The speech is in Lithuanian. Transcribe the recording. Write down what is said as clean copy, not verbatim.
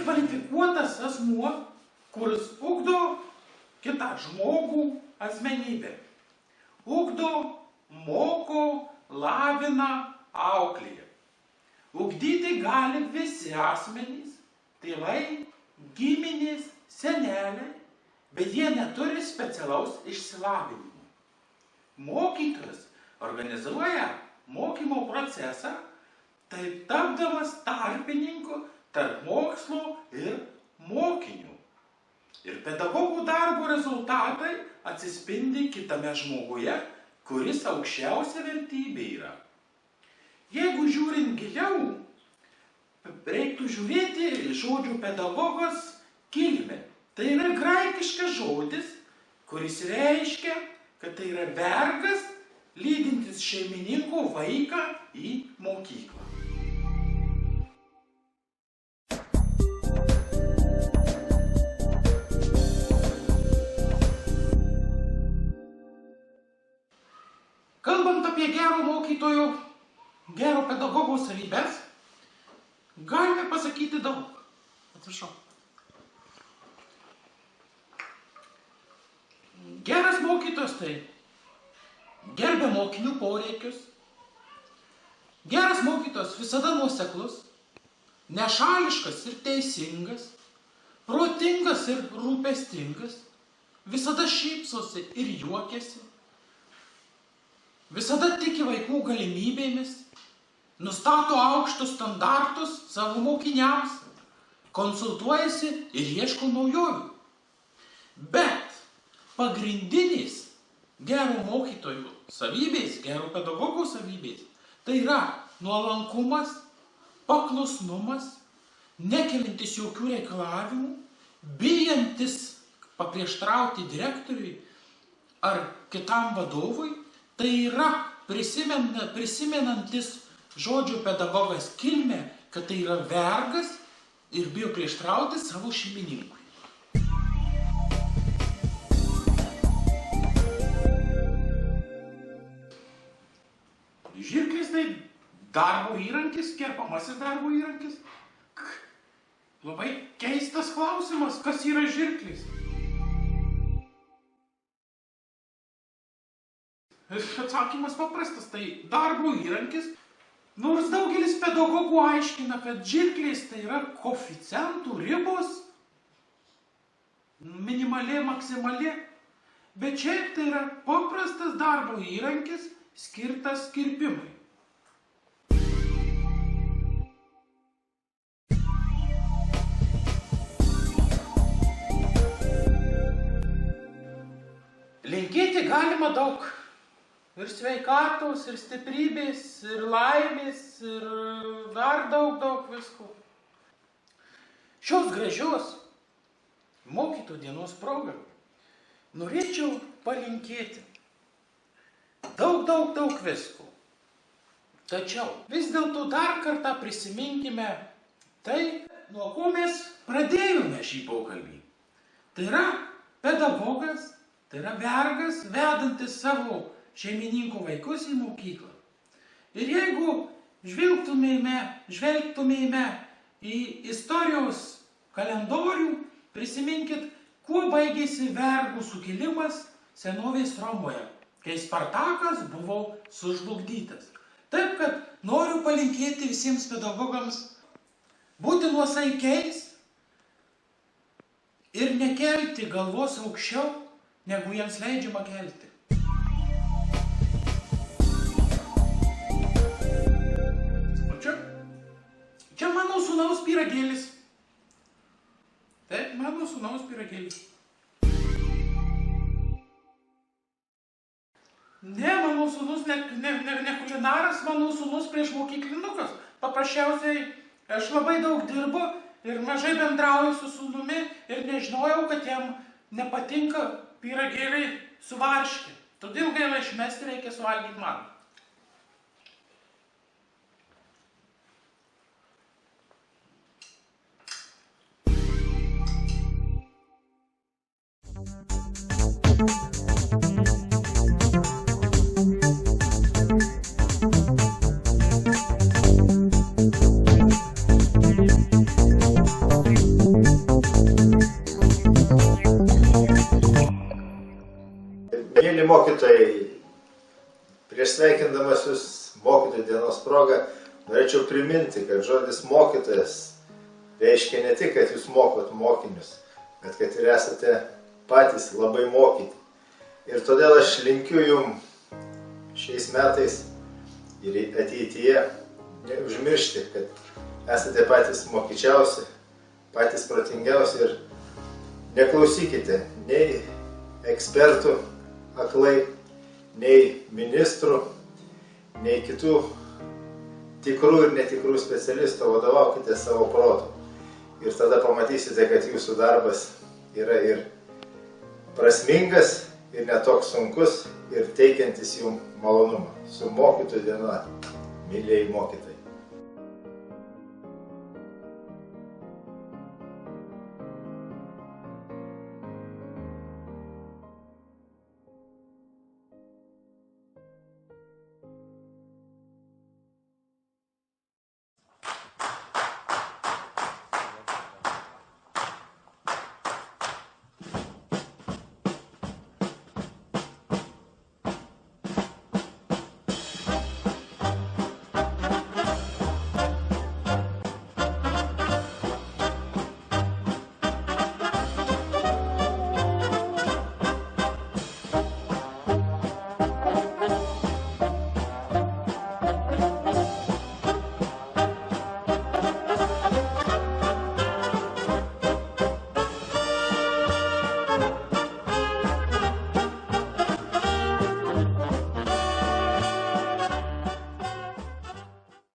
Kvalifikuotas asmuo, kuris ugdo kitą žmogų asmenybę. Ugdo, moko, lavina, auklėja. Ugdyti gali visi asmenys, tėvai, giminės, seneliai, bet jie neturi specialaus išsilavinimo. Mokytojas organizuoja mokymo procesą, taip tapdamas tarpininku tarp mokslo ir mokinių. Ir pedagogų darbo rezultatai atsispindi kitame žmoguje, kuris aukščiausia vertybė yra. Jeigu žiūrint giliau, reiktų žiūrėti žodžių pedagogas kilmę. Tai yra graikiškas žodis, kuris reiškia, kad tai yra vergas, lydintis šeimininko vaiką į mokyklą. Kalbant apie gero mokytojo, gero pedagogo savybes, galime pasakyti daug. Atsiprašau. Geras mokytojas tai gerbia mokinių poreikius. Geras mokytojas visada nuoseklus, nešališkas ir teisingas, protingas ir rūpestingas, visada šypsosi ir juokiasi. Visada tiki vaikų galimybėmis, nustato aukštus standartus savo mokiniams, konsultuojasi ir ieško naujovių. Bet pagrindinės gero mokytojų savybės, gero pedagogo savybės, tai yra nuolankumas, paklusnumas, nekeliantis jokių reikalavimų, bijantis paprieštrauti direktoriui ar kitam vadovui. Tai yra prisimenantis žodžio pedagogas kilmę, kad tai yra vergas ir bijo prieštrauti savo šeimininkui. Žirklis tai darbo įrankis, kerpamasis darbo įrankis. Labai keistas klausimas, kas yra žirklis. Atsakymas paprastas, tai darbo įrankis, nors daugelis pedagogų aiškina, kad žirklės tai yra koeficientų ribos, minimali, maksimali, bet šiaip tai yra paprastas darbo įrankis skirtas kirpimui. Linkėti galima daug. Ir sveikatos, ir stiprybės, ir laimės, ir dar daug visko. Šios gražios mokytojų dienos proga norėčiau palinkėti daug visko. Tačiau vis dėlto dar kartą prisiminkime tai, nuo ko mes pradėjome šį pokalbį. Tai yra pedagogas, tai yra vergas, vedantis savo šeimininko vaikus į mokyklą. Ir jeigu žvelgtumėme į istorijos kalendorių, prisiminkit, kuo baigėsi vergų sukilimas senovės Romoje, kai Spartakas buvo sužlugdytas. Taip, kad noriu palinkėti visiems pedagogams būti nuosaikiais ir nekelti galvos aukščiau, negu jiems leidžiama kelti. Čia mano sūnaus pyragėlis. Taip, mano sūnaus pyragėlis. Ne, mano sūnus ne kulinaras, mano sūnus priešmokyklinukas. Paprasčiausiai aš labai daug dirbu ir mažai bendrauju su sūnumi ir nežinojau, kad jam nepatinka pyragėliai su varške. Todėl gaila išmesti, reikia suvalgyti man. Mėly mokytojai, prieš sveikindamas jūs mokytojų dienos progą, norėčiau priminti, kad žodis mokytojas reiškia ne tik, kad jūs mokot mokinius, bet kad ir esate patys labai mokyti. Ir todėl aš linkiu jums šiais metais ir ateityje neužmiršti, kad esate patys mokyčiausi, patys protingiausi ir neklausykite nei ekspertų aklai, nei ministrų, nei kitų tikrų ir netikrų specialistų, vadovaukite savo protu. Ir tada pamatysite, kad jūsų darbas yra ir prasmingas, ir netoks sunkus, ir teikiantis jums malonumą. Su mokytojų diena, mylėjai mokytojai.